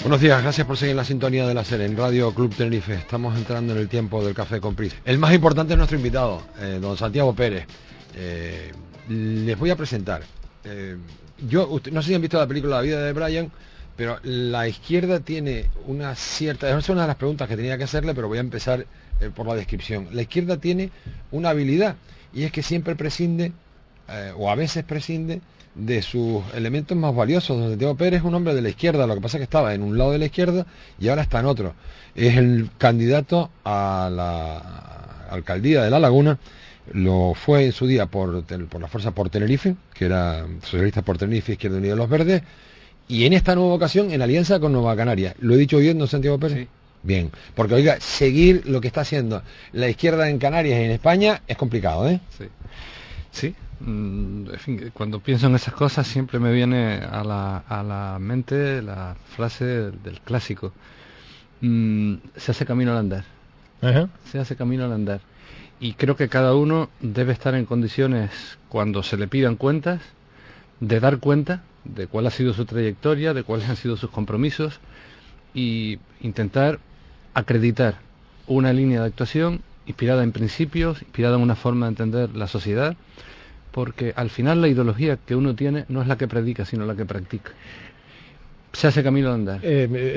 Buenos días, gracias por seguir en la sintonía de la SER en Radio Club Tenerife. Estamos entrando en el tiempo del café con Pris. El más importante es nuestro invitado, don Santiago Pérez. Les voy a presentar. No sé si han visto la película La vida de Brian, pero la izquierda tiene una cierta... Es una de las preguntas que tenía que hacerle, pero voy a empezar por la descripción. La izquierda tiene una habilidad, y es que siempre prescinde, o a veces prescinde, de sus elementos más valiosos. Don Santiago Pérez es un hombre de la izquierda, lo que pasa es que estaba en un lado de la izquierda y ahora está en otro. Es el candidato a la alcaldía de La Laguna, lo fue en su día por la Fuerza por Tenerife, que era Socialista por Tenerife, Izquierda Unida de los Verdes, y en esta nueva ocasión en alianza con Nueva Canaria. ¿Lo he dicho bien, don Santiago Pérez? Sí. Bien, porque oiga, seguir lo que está haciendo la izquierda en Canarias y en España es complicado, ¿eh? Sí. Sí. En fin, cuando pienso en esas cosas siempre me viene a la mente la frase del clásico. Se hace camino al andar. Ajá. Se hace camino al andar. Y creo que cada uno debe estar en condiciones, cuando se le pidan cuentas, de dar cuenta de cuál ha sido su trayectoria, de cuáles han sido sus compromisos, y intentar acreditar una línea de actuación inspirada en principios, inspirada en una forma de entender la sociedad, porque al final la ideología que uno tiene no es la que predica, sino la que practica. Se hace camino al andar.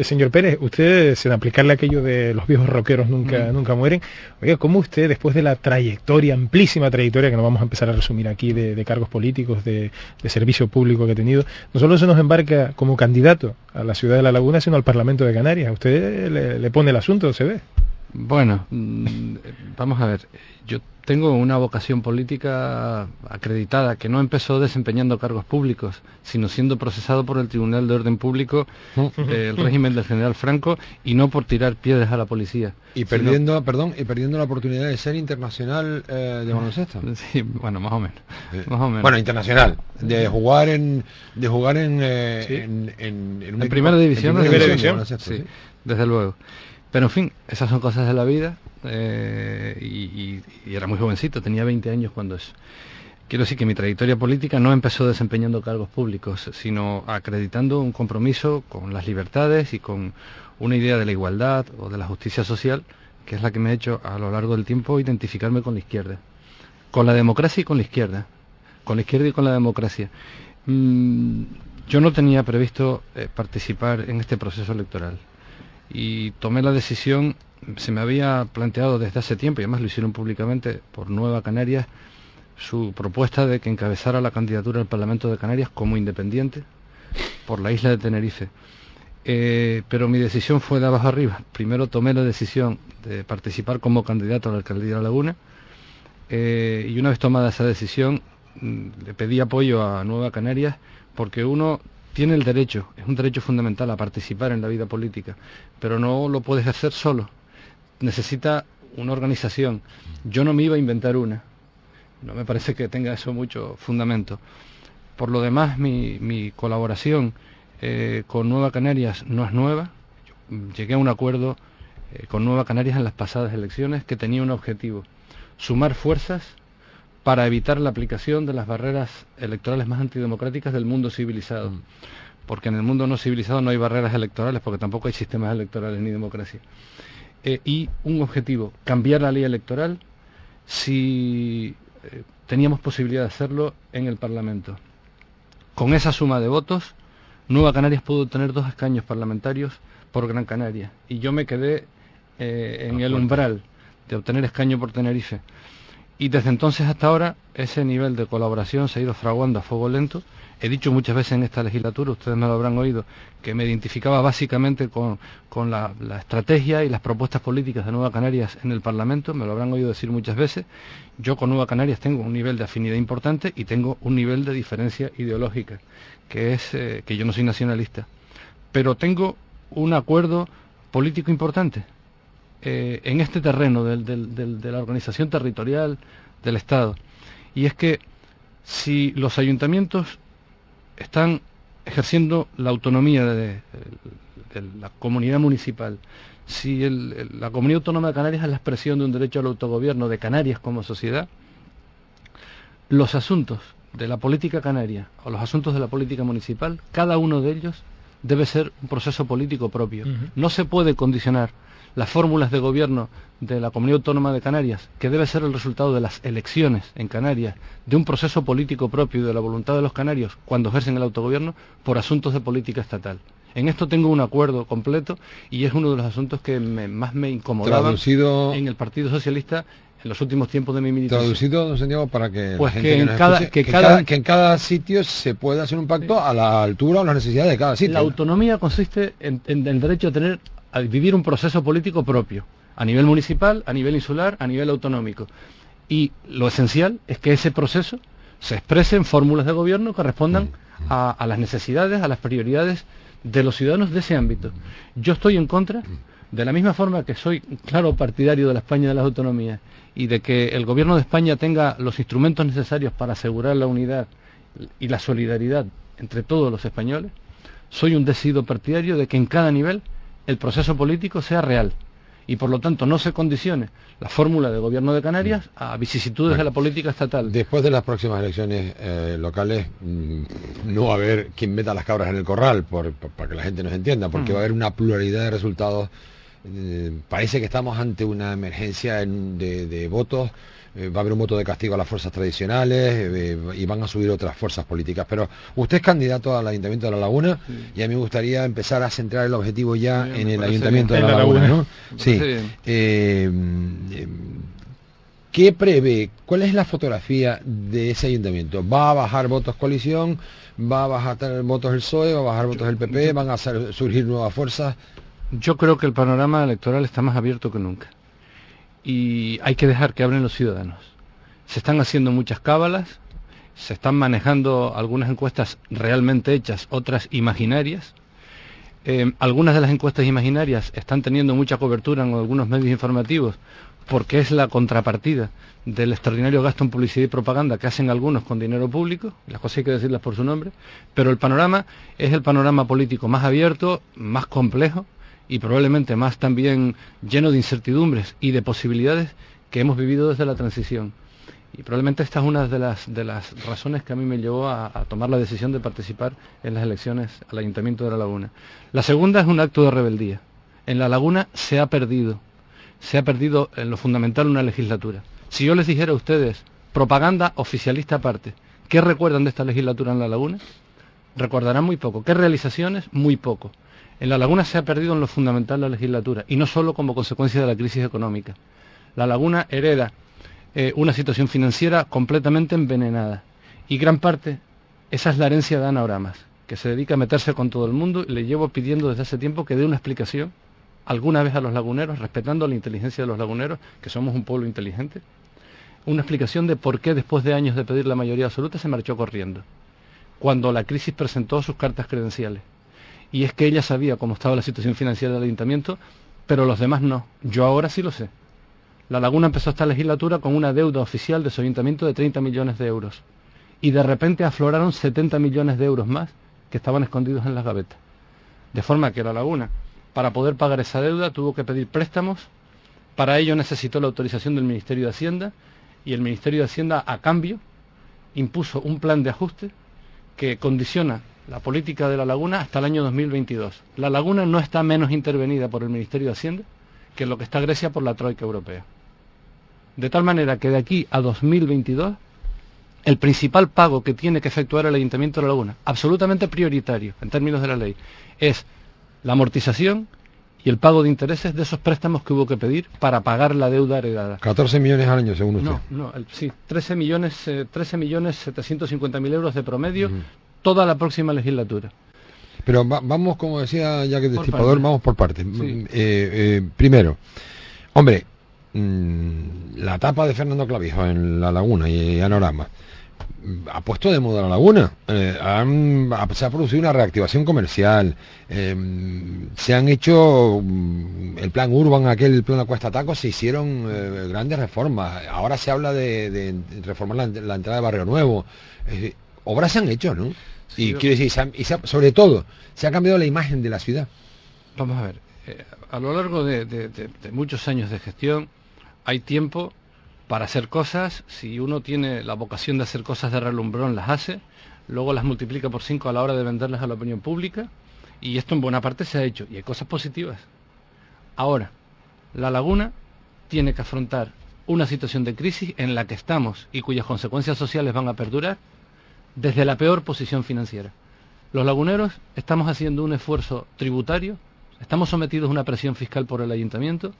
Señor Pérez, usted, sin aplicarle aquello de los viejos rockeros nunca mueren, oiga, ¿cómo usted, después de la trayectoria, amplísima trayectoria, que no vamos a empezar a resumir aquí, de cargos políticos, de servicio público que ha tenido, no solo se nos embarca como candidato a la ciudad de La Laguna, sino al Parlamento de Canarias? Usted le pone el asunto, se ve. Bueno, vamos a ver, yo tengo una vocación política acreditada, que no empezó desempeñando cargos públicos, sino siendo procesado por el Tribunal de Orden Público del régimen del general Franco, y no por tirar piedras a la policía. Y perdiendo la oportunidad de ser internacional de baloncesto. Sí, bueno, más o menos. Más o menos. Bueno, internacional, de jugar en primera división. En primera división, sí, sí, desde luego. Pero en fin, esas son cosas de la vida, y era muy jovencito, tenía 20 años cuando eso. Quiero decir que mi trayectoria política no empezó desempeñando cargos públicos, sino acreditando un compromiso con las libertades y con una idea de la igualdad o de la justicia social, que es la que me ha hecho a lo largo del tiempo identificarme con la izquierda, con la democracia y con la izquierda, con la izquierda y con la democracia. Yo no tenía previsto participar en este proceso electoral, y tomé la decisión. Se me había planteado desde hace tiempo, y además lo hicieron públicamente por Nueva Canarias, su propuesta de que encabezara la candidatura al Parlamento de Canarias como independiente por la isla de Tenerife. Pero mi decisión fue de abajo arriba. Primero tomé la decisión de participar como candidato a la alcaldía de La Laguna, y una vez tomada esa decisión, le pedí apoyo a Nueva Canarias, porque uno tiene el derecho, es un derecho fundamental, a participar en la vida política, pero no lo puedes hacer solo. Necesita una organización. Yo no me iba a inventar una. No me parece que tenga eso mucho fundamento. Por lo demás, mi colaboración con Nueva Canarias no es nueva. Yo llegué a un acuerdo con Nueva Canarias en las pasadas elecciones, que tenía un objetivo: sumar fuerzas para evitar la aplicación de las barreras electorales más antidemocráticas del mundo civilizado. Porque en el mundo no civilizado no hay barreras electorales, porque tampoco hay sistemas electorales ni democracia. Y un objetivo: cambiar la ley electoral si teníamos posibilidad de hacerlo en el Parlamento. Con esa suma de votos, Nueva Canarias pudo obtener 2 escaños parlamentarios por Gran Canaria, y yo me quedé en el umbral de obtener escaño por Tenerife. Y desde entonces hasta ahora ese nivel de colaboración se ha ido fraguando a fuego lento. He dicho muchas veces en esta legislatura, ustedes me lo habrán oído, que me identificaba básicamente con la estrategia y las propuestas políticas de Nueva Canarias en el Parlamento. Me lo habrán oído decir muchas veces. Yo con Nueva Canarias tengo un nivel de afinidad importante, y tengo un nivel de diferencia ideológica, que es que yo no soy nacionalista, pero tengo un acuerdo político importante en este terreno de la organización territorial del Estado, y es que si los ayuntamientos están ejerciendo la autonomía de la comunidad municipal, si la Comunidad Autónoma de Canarias es la expresión de un derecho al autogobierno de Canarias como sociedad, los asuntos de la política canaria o los asuntos de la política municipal, cada uno de ellos debe ser un proceso político propio. Ujú. No se puede condicionar las fórmulas de gobierno de la Comunidad Autónoma de Canarias, que debe ser el resultado de las elecciones en Canarias, de un proceso político propio y de la voluntad de los canarios cuando ejercen el autogobierno, por asuntos de política estatal. En esto tengo un acuerdo completo y es uno de los asuntos que más me incomodaban Traducido, en el Partido Socialista en los últimos tiempos de mi militancia. traducido, don Santiago, para que Pues la gente que que en nos cada- escuche, que que cada- que en cada sitio se pueda hacer un pacto a la altura o las necesidades de cada sitio. La ¿no? autonomía consiste en el derecho a vivir un proceso político propio, a nivel municipal, a nivel insular, a nivel autonómico. Y lo esencial es que ese proceso se exprese en fórmulas de gobierno que respondan a las necesidades, a las prioridades de los ciudadanos de ese ámbito. Yo estoy en contra, de la misma forma que soy claro partidario de la España de las autonomías y de que el gobierno de España tenga los instrumentos necesarios para asegurar la unidad y la solidaridad entre todos los españoles. Soy un decidido partidario de que en cada nivel el proceso político sea real y por lo tanto no se condicione la fórmula de gobierno de Canarias a vicisitudes de la política estatal. Después de las próximas elecciones locales, no va a haber quien meta las cabras en el corral, para que la gente nos entienda, porque va a haber una pluralidad de resultados. Parece que estamos ante una emergencia de votos. Va a haber un voto de castigo a las fuerzas tradicionales y van a subir otras fuerzas políticas. Pero usted es candidato al Ayuntamiento de La Laguna y a mí me gustaría empezar a centrar el objetivo ya en el Ayuntamiento de La Laguna, ¿no? Sí. ¿Qué prevé? ¿Cuál es la fotografía de ese ayuntamiento? ¿Va a bajar votos coalición? ¿Va a bajar votos el PSOE? ¿Va a bajar votos el PP? ¿Van a surgir nuevas fuerzas? Yo creo que el panorama electoral está más abierto que nunca. Y hay que dejar que hablen los ciudadanos. Se están haciendo muchas cábalas, se están manejando algunas encuestas realmente hechas, otras imaginarias. Algunas de las encuestas imaginarias están teniendo mucha cobertura en algunos medios informativos porque es la contrapartida del extraordinario gasto en publicidad y propaganda que hacen algunos con dinero público, las cosas hay que decirlas por su nombre, pero el panorama es el panorama político más abierto, más complejo y probablemente más también lleno de incertidumbres y de posibilidades que hemos vivido desde la transición. Y probablemente esta es una de las razones que a mí me llevó a tomar la decisión de participar en las elecciones al Ayuntamiento de La Laguna. La segunda es un acto de rebeldía. En La Laguna se ha perdido en lo fundamental una legislatura. Si yo les dijera a ustedes, propaganda oficialista aparte, ¿qué recuerdan de esta legislatura en La Laguna? Recordarán muy poco. ¿Qué realizaciones? Muy poco. En La Laguna se ha perdido en lo fundamental la legislatura, y no solo como consecuencia de la crisis económica. La Laguna hereda una situación financiera completamente envenenada, y gran parte, esa es la herencia de Ana Oramas, que se dedica a meterse con todo el mundo, y le llevo pidiendo desde hace tiempo que dé una explicación alguna vez a los laguneros, respetando la inteligencia de los laguneros, que somos un pueblo inteligente, una explicación de por qué después de años de pedir la mayoría absoluta se marchó corriendo, cuando la crisis presentó sus cartas credenciales. Y es que ella sabía cómo estaba la situación financiera del ayuntamiento, pero los demás no. Yo ahora sí lo sé. La Laguna empezó esta legislatura con una deuda oficial de su ayuntamiento de 30 millones de euros. Y de repente afloraron 70 millones de euros más que estaban escondidos en las gavetas. De forma que La Laguna, para poder pagar esa deuda, tuvo que pedir préstamos. Para ello necesitó la autorización del Ministerio de Hacienda, y el Ministerio de Hacienda, a cambio, impuso un plan de ajuste que condiciona la política de La Laguna hasta el año 2022. La Laguna no está menos intervenida por el Ministerio de Hacienda que lo que está Grecia por la Troika Europea. De tal manera que de aquí a 2022, el principal pago que tiene que efectuar el Ayuntamiento de La Laguna, absolutamente prioritario en términos de la ley, es la amortización y el pago de intereses de esos préstamos que hubo que pedir para pagar la deuda heredada. 14 millones al año, según usted. Sí, 13.750.000 euros de promedio, toda la próxima legislatura. Pero vamos, como decía Jacques Destripador, vamos por partes. Sí. Primero, hombre, la etapa de Fernando Clavijo en La Laguna y Anorama ha puesto de moda La Laguna. Se ha producido una reactivación comercial, se han hecho el plan Urban, el plan La Cuesta Taco, se hicieron grandes reformas. Ahora se habla de reformar la entrada de Barrio Nuevo. Obras se han hecho, ¿no? Sí, y quiero decir, sobre todo, se ha cambiado la imagen de la ciudad. Vamos a ver, a lo largo de muchos años de gestión hay tiempo para hacer cosas. Si uno tiene la vocación de hacer cosas de relumbrón, las hace, luego las multiplica por 5 a la hora de venderlas a la opinión pública, Y esto en buena parte se ha hecho, y hay cosas positivas. Ahora, la laguna tiene que afrontar una situación de crisis en la que estamos y cuyas consecuencias sociales van a perdurar desde la peor posición financiera. Los laguneros estamos haciendo un esfuerzo tributario, estamos sometidos a una presión fiscal por el ayuntamiento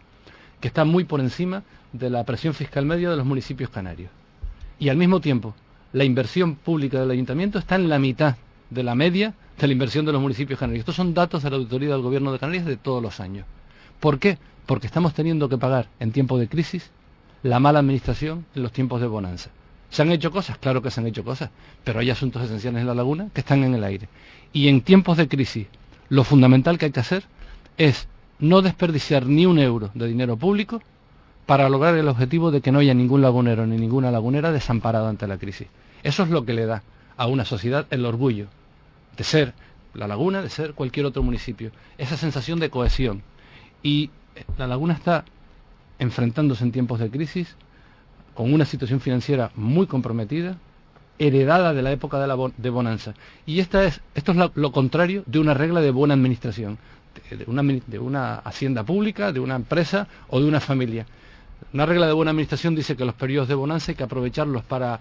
que está muy por encima de la presión fiscal media de los municipios canarios. Y al mismo tiempo, la inversión pública del ayuntamiento está en la mitad de la media de la inversión de los municipios canarios. Estos son datos de la auditoría del Gobierno de Canarias de todos los años. ¿Por qué? Porque estamos teniendo que pagar en tiempos de crisis la mala administración en los tiempos de bonanza. ¿Se han hecho cosas? Claro que se han hecho cosas, pero hay asuntos esenciales en la laguna que están en el aire. Y en tiempos de crisis, lo fundamental que hay que hacer es no desperdiciar ni un euro de dinero público para lograr el objetivo de que no haya ningún lagunero ni ninguna lagunera desamparado ante la crisis. Eso es lo que le da a una sociedad el orgullo de ser la laguna, de ser cualquier otro municipio. Esa sensación de cohesión. Y la laguna está enfrentándose en tiempos de crisis con una situación financiera muy comprometida, heredada de la época de bonanza. Y esto es lo contrario de una regla de buena administración, de una hacienda pública, de una empresa o de una familia. Una regla de buena administración dice que los periodos de bonanza hay que aprovecharlos para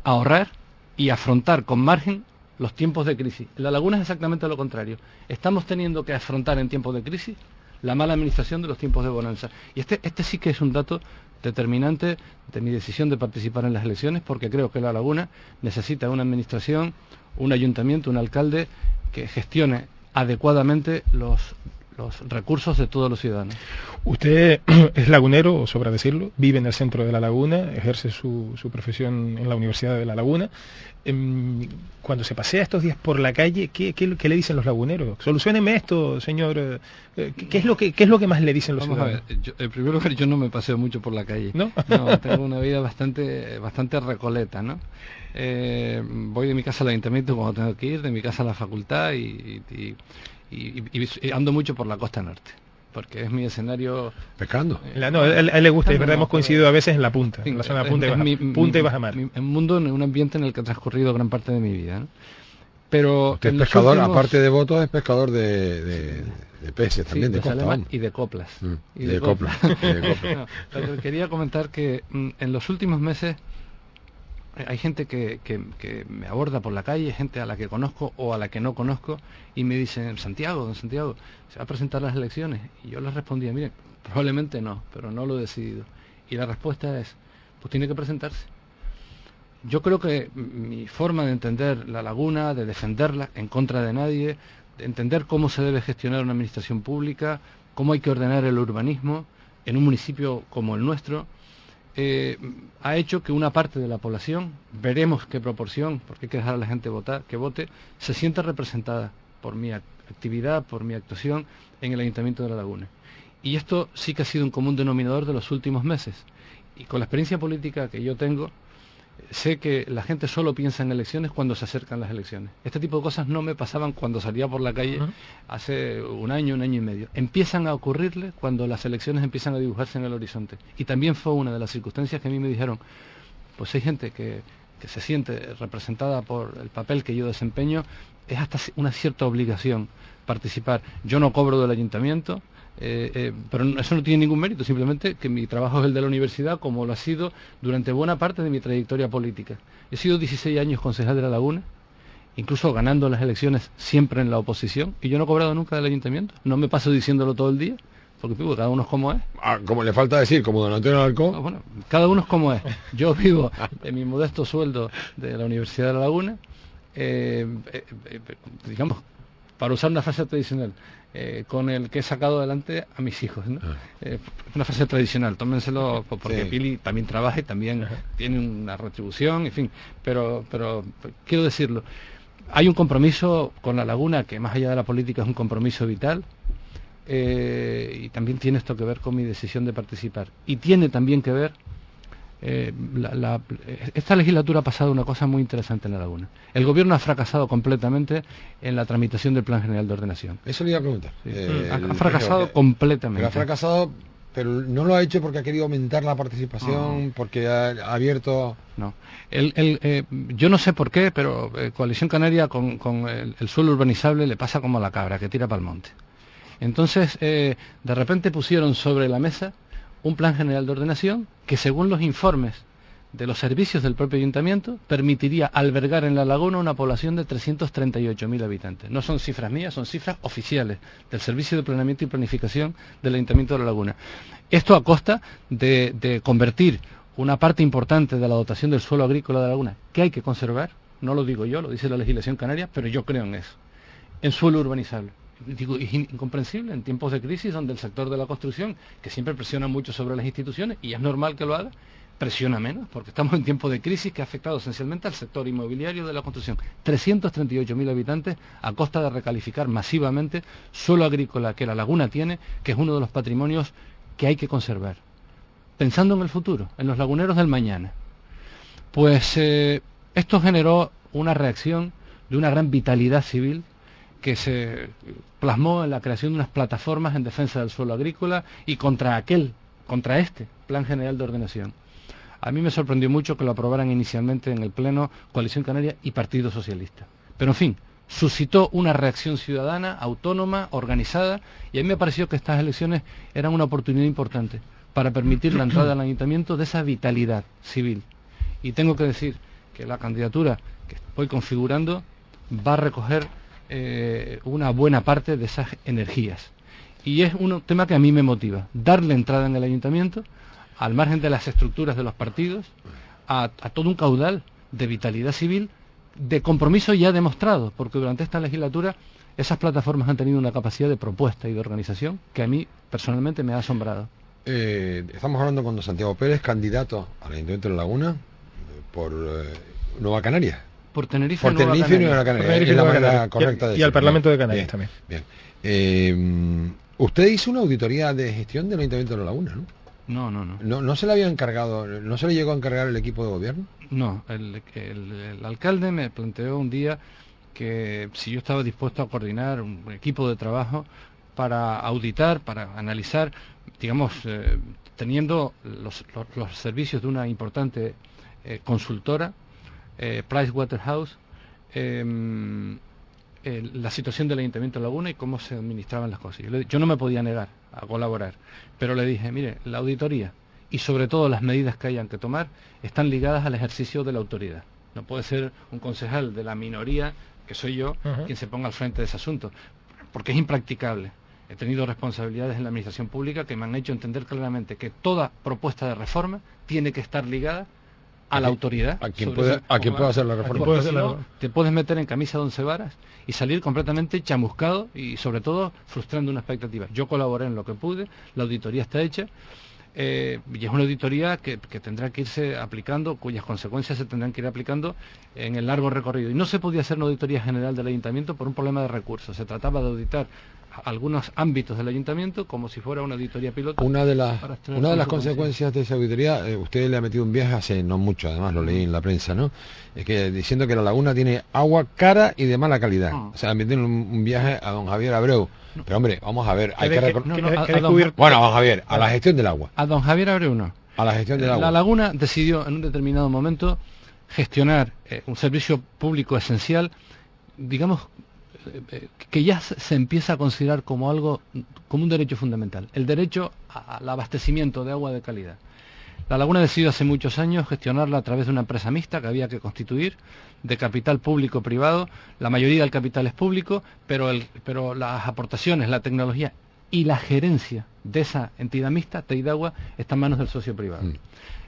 ahorrar y afrontar con margen los tiempos de crisis. En la laguna es exactamente lo contrario. Estamos teniendo que afrontar en tiempos de crisis la mala administración de los tiempos de bonanza. Y este sí que es un dato determinante de mi decisión de participar en las elecciones, porque creo que la laguna necesita una administración, un ayuntamiento, un alcalde que gestione adecuadamente los recursos de todos los ciudadanos. Usted es lagunero, sobra decirlo, vive en el centro de La Laguna, ejerce su profesión en la Universidad de La Laguna. Cuando se pasea estos días por la calle, ¿qué le dicen los laguneros? Solucióneme esto, señor. ¿Qué es lo que más le dicen los ciudadanos? Vamos a ver, en primer lugar, yo no me paseo mucho por la calle. ¿No? No, tengo una vida bastante recoleta, ¿no? Voy de mi casa al ayuntamiento cuando tengo que ir, de mi casa a la facultad y ando mucho por la costa norte, porque es mi escenario. Pescando. A él le gusta, es verdad, hemos coincidido a veces en la punta, en la zona de punta y bajamar. Un mundo, en un ambiente en el que he transcurrido gran parte de mi vida, ¿no? Pero usted es pescador, aparte de votos, es pescador de peces también, sí, de costa. Y de coplas. Y de coplas. No, pero quería comentar que en los últimos meses hay gente que me aborda por la calle, gente a la que conozco o a la que no conozco, y me dicen: don Santiago, ¿se va a presentar las elecciones? Y yo les respondía: mire, probablemente no, pero no lo he decidido. Y la respuesta es: pues tiene que presentarse. Yo creo que mi forma de entender la laguna, de defenderla en contra de nadie, de entender cómo se debe gestionar una administración pública, cómo hay que ordenar el urbanismo en un municipio como el nuestro, ha hecho que una parte de la población, veremos qué proporción, porque hay que dejar a la gente que vote, se sienta representada por mi actividad, por mi actuación en el Ayuntamiento de La Laguna. Y esto sí que ha sido un común denominador de los últimos meses. Y con la experiencia política que yo tengo, sé que la gente solo piensa en elecciones cuando se acercan las elecciones. Este tipo de cosas no me pasaban cuando salía por la calle hace un año y medio. Empiezan a ocurrirle cuando las elecciones empiezan a dibujarse en el horizonte. Y también fue una de las circunstancias que a mí me dijeron: pues hay gente que se siente representada por el papel que yo desempeño, es hasta una cierta obligación participar. Yo no cobro del ayuntamiento, pero eso no tiene ningún mérito, simplemente que mi trabajo es el de la universidad, como lo ha sido durante buena parte de mi trayectoria política. He sido 16 años concejal de La Laguna, incluso ganando las elecciones siempre en la oposición, y yo no he cobrado nunca del ayuntamiento. No me paso diciéndolo todo el día, porque cada uno es como es. Como le falta decir, como don Antonio Alarcón. No, bueno, cada uno es como es. Yo vivo de mi modesto sueldo de la Universidad de La Laguna, digamos, para usar una frase tradicional, con el que he sacado adelante a mis hijos, ¿no? Una frase tradicional, tómenselo, porque sí. Pili también trabaja y también tiene una retribución, en fin, pero quiero decirlo, hay un compromiso con La Laguna que más allá de la política es un compromiso vital, y también tiene esto que ver con mi decisión de participar, y tiene también que ver esta legislatura ha pasado una cosa muy interesante en La Laguna. El gobierno ha fracasado completamente en la tramitación del Plan General de Ordenación. Eso le iba a preguntar. Sí. Ha fracasado completamente. Pero ha fracasado pero no lo ha hecho porque ha querido aumentar la participación, porque ha abierto... No. Yo no sé por qué, pero Coalición Canaria con el suelo urbanizable le pasa como a la cabra, que tira para el monte. Entonces, de repente pusieron sobre la mesa un plan general de ordenación que, según los informes de los servicios del propio ayuntamiento, permitiría albergar en la laguna una población de 338.000 habitantes. No son cifras mías, son cifras oficiales del Servicio de Planeamiento y Planificación del Ayuntamiento de la Laguna. Esto a costa de convertir una parte importante de la dotación del suelo agrícola de la laguna, que hay que conservar, no lo digo yo, lo dice la legislación canaria, pero yo creo en eso, en suelo urbanizable. Digo, es incomprensible en tiempos de crisis donde el sector de la construcción, que siempre presiona mucho sobre las instituciones, y es normal que lo haga, presiona menos, porque estamos en tiempos de crisis que ha afectado esencialmente al sector inmobiliario de la construcción. 338.000 habitantes a costa de recalificar masivamente suelo agrícola que la laguna tiene, que es uno de los patrimonios que hay que conservar. Pensando en el futuro, en los laguneros del mañana. Pues esto generó una reacción de una gran vitalidad civil que se plasmó en la creación de unas plataformas en defensa del suelo agrícola y contra este Plan General de Ordenación. A mí me sorprendió mucho que lo aprobaran inicialmente en el Pleno Coalición Canaria y Partido Socialista. Pero en fin, suscitó una reacción ciudadana, autónoma, organizada, y a mí me pareció que estas elecciones eran una oportunidad importante para permitir la entrada al ayuntamiento de esa vitalidad civil. Y tengo que decir que la candidatura que estoy configurando va a recoger una buena parte de esas energías. Y es un tema que a mí me motiva, darle entrada en el ayuntamiento, al margen de las estructuras de los partidos, a todo un caudal de vitalidad civil, de compromiso ya demostrado, porque durante esta legislatura esas plataformas han tenido una capacidad de propuesta y de organización que a mí personalmente me ha asombrado. Estamos hablando con don Santiago Pérez, candidato al Ayuntamiento de La Laguna por Nueva Canarias. Por Tenerife, por Tenerife y Nueva Canarias. Es la manera correcta de decirlo. Y al Parlamento de Canarias también. Bien. Usted hizo una auditoría de gestión del Ayuntamiento de La Laguna, ¿no? No se le había encargado, no se le llegó a encargar el equipo de gobierno. No, el alcalde me planteó un día que si yo estaba dispuesto a coordinar un equipo de trabajo para auditar, para analizar, digamos, teniendo los servicios de una importante consultora, Pricewaterhouse, la situación del Ayuntamiento de Laguna y cómo se administraban las cosas. Yo no me podía negar a colaborar, pero le dije, mire, la auditoría y sobre todo las medidas que hayan que tomar están ligadas al ejercicio de la autoridad. No puede ser un concejal de la minoría, que soy yo, quien se ponga al frente de ese asunto, porque es impracticable. He tenido responsabilidades en la administración pública que me han hecho entender claramente que toda propuesta de reforma tiene que estar ligada a la autoridad. ¿A quién puede hacer la reforma? Si no, te puedes meter en camisa de 11 varas y salir completamente chamuscado y sobre todo frustrando una expectativa. Yo colaboré en lo que pude, la auditoría está hecha y es una auditoría que tendrá que irse aplicando, cuyas consecuencias se tendrán que ir aplicando en el largo recorrido. Y no se podía hacer una auditoría general del ayuntamiento por un problema de recursos. Se trataba de auditar algunos ámbitos del ayuntamiento como si fuera una auditoría piloto. Una de las consecuencias de esa auditoría, usted le ha metido un viaje hace no mucho, además lo leí en la prensa, ¿no? Es que diciendo que la laguna tiene agua cara y de mala calidad. O sea, metieron un viaje a don Javier Abreu. Pero hombre, vamos a ver, hay que bueno, vamos a ver, a la gestión del agua. A don Javier Abreu no. A la gestión del agua. La laguna decidió en un determinado momento gestionar un servicio público esencial, digamos, que ya se empieza a considerar como un derecho fundamental, el derecho al abastecimiento de agua de calidad. La laguna decidió hace muchos años gestionarla a través de una empresa mixta que había que constituir, de capital público-privado. La mayoría del capital es público, pero las aportaciones, la tecnología y la gerencia de esa entidad mixta, Teidagua, está en manos del socio privado.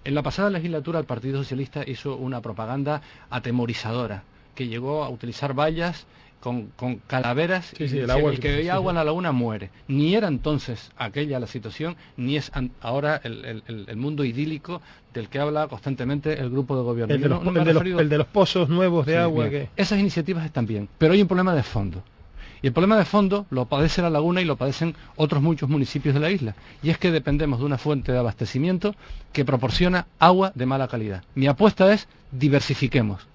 En la pasada legislatura el Partido Socialista hizo una propaganda atemorizadora, que llegó a utilizar vallas con calaveras, y el que veía agua en la laguna muere. Ni era entonces aquella la situación, ni es ahora el mundo idílico del que habla constantemente el grupo de gobierno. El de los pozos nuevos de agua. Esas iniciativas están bien, pero hay un problema de fondo. Y el problema de fondo lo padece la laguna y lo padecen otros muchos municipios de la isla. Y es que dependemos de una fuente de abastecimiento que proporciona agua de mala calidad. Mi apuesta es diversifiquemos.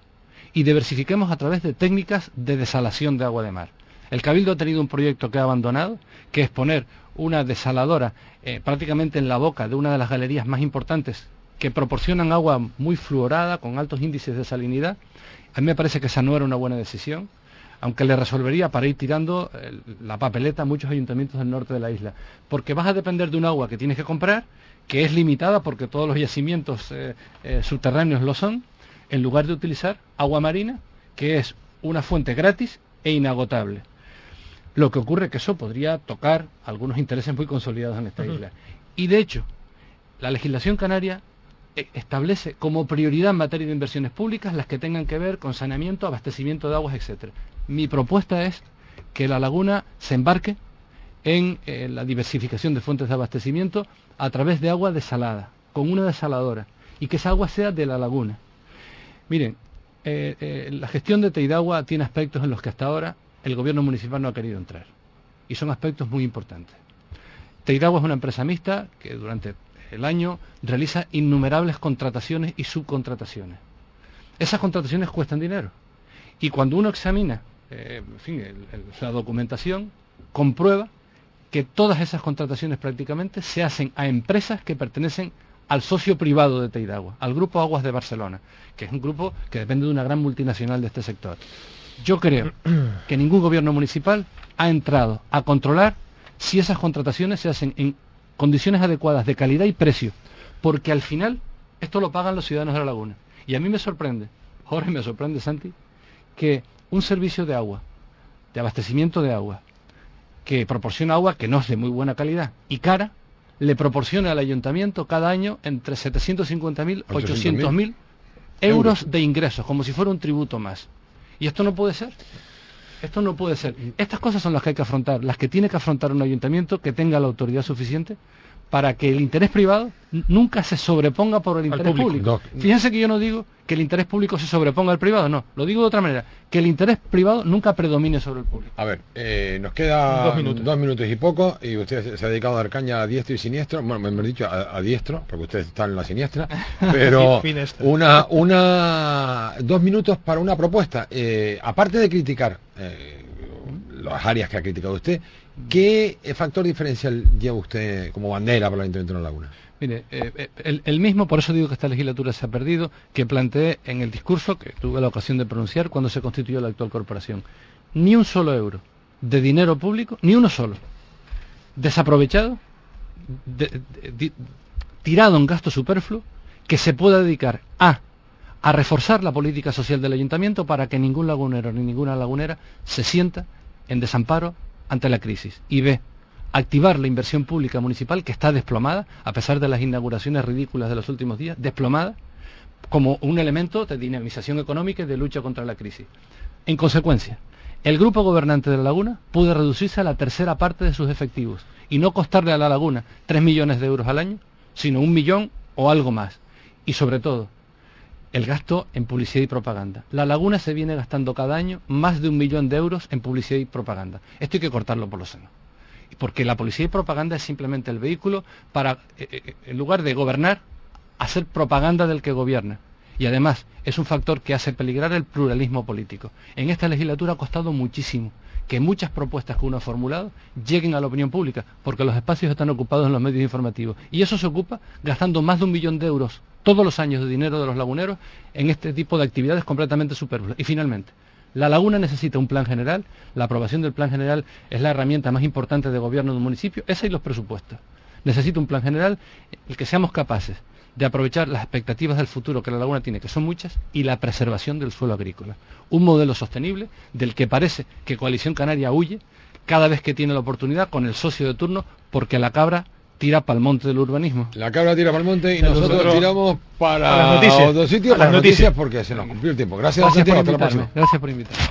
Y diversifiquemos a través de técnicas de desalación de agua de mar. El Cabildo ha tenido un proyecto que ha abandonado, que es poner una desaladora prácticamente en la boca de una de las galerías más importantes que proporcionan agua muy fluorada, con altos índices de salinidad. A mí me parece que esa no era una buena decisión, aunque le resolvería para ir tirando la papeleta a muchos ayuntamientos del norte de la isla, porque vas a depender de un agua que tienes que comprar, que es limitada porque todos los yacimientos subterráneos lo son, en lugar de utilizar agua marina, que es una fuente gratis e inagotable. Lo que ocurre es que eso podría tocar algunos intereses muy consolidados en esta isla. Y de hecho, la legislación canaria establece como prioridad en materia de inversiones públicas las que tengan que ver con saneamiento, abastecimiento de aguas, etcétera. Mi propuesta es que la laguna se embarque en la diversificación de fuentes de abastecimiento a través de agua desalada, con una desaladora, y que esa agua sea de la laguna. Miren, la gestión de Teidagua tiene aspectos en los que hasta ahora el gobierno municipal no ha querido entrar, y son aspectos muy importantes. Teidagua es una empresa mixta que durante el año realiza innumerables contrataciones y subcontrataciones. Esas contrataciones cuestan dinero, y cuando uno examina la documentación, comprueba que todas esas contrataciones prácticamente se hacen a empresas que pertenecen al socio privado de Teidagua, al Grupo Aguas de Barcelona, que es un grupo que depende de una gran multinacional de este sector. Yo creo que ningún gobierno municipal ha entrado a controlar si esas contrataciones se hacen en condiciones adecuadas de calidad y precio, porque al final esto lo pagan los ciudadanos de la laguna. Y a mí me sorprende, Jorge, me sorprende, Santi, que un servicio de agua, de abastecimiento de agua, que proporciona agua que no es de muy buena calidad y cara, le proporciona al ayuntamiento cada año entre 750.000 y 800.000 euros de ingresos, como si fuera un tributo más. Y esto no puede ser. Esto no puede ser. Estas cosas son las que hay que afrontar, las que tiene que afrontar un ayuntamiento que tenga la autoridad suficiente para que el interés privado nunca se sobreponga por el interés público. No. Fíjense que yo no digo que el interés público se sobreponga al privado, no. Lo digo de otra manera, que el interés privado nunca predomine sobre el público. A ver, nos queda 2 minutos y poco, y usted se ha dedicado a dar caña a diestro y siniestro, bueno, me han dicho a diestro, porque usted está en la siniestra, pero 2 minutos para una propuesta. Aparte de criticar las áreas que ha criticado usted, ¿qué factor diferencial lleva usted como bandera para el Ayuntamiento de La Laguna? Mire, el mismo, por eso digo que esta legislatura se ha perdido, que planteé en el discurso que tuve la ocasión de pronunciar cuando se constituyó la actual corporación. Ni un solo euro de dinero público, ni uno solo, desaprovechado, tirado en gasto superfluo, que se pueda dedicar a reforzar la política social del ayuntamiento para que ningún lagunero ni ninguna lagunera se sienta en desamparo ante la crisis, y B, activar la inversión pública municipal, que está desplomada, a pesar de las inauguraciones ridículas de los últimos días, desplomada, como un elemento de dinamización económica y de lucha contra la crisis. En consecuencia, el grupo gobernante de La Laguna pudo reducirse a la tercera parte de sus efectivos, y no costarle a La Laguna 3 millones de euros al año, sino 1 millón o algo más. Y sobre todo, el gasto en publicidad y propaganda. La Laguna se viene gastando cada año más de 1 millón de euros en publicidad y propaganda. Esto hay que cortarlo por los senos. Porque la publicidad y propaganda es simplemente el vehículo para, en lugar de gobernar, hacer propaganda del que gobierna. Y además es un factor que hace peligrar el pluralismo político. En esta legislatura ha costado muchísimo que muchas propuestas que uno ha formulado lleguen a la opinión pública, porque los espacios están ocupados en los medios informativos. Y eso se ocupa gastando más de 1 millón de euros todos los años de dinero de los laguneros en este tipo de actividades completamente superfluas. Y finalmente, La Laguna necesita un plan general. La aprobación del plan general es la herramienta más importante de gobierno de un municipio, esa y los presupuestos. Necesita un plan general en el que seamos capaces de aprovechar las expectativas del futuro que La Laguna tiene, que son muchas, y la preservación del suelo agrícola. Un modelo sostenible del que parece que Coalición Canaria huye cada vez que tiene la oportunidad con el socio de turno, porque la cabra tira para el monte del urbanismo. La cabra tira para el monte y nosotros tiramos para otro sitio, para las noticias, porque se nos cumplió el tiempo. Gracias, Santiago, hasta la próxima. Gracias por invitarme.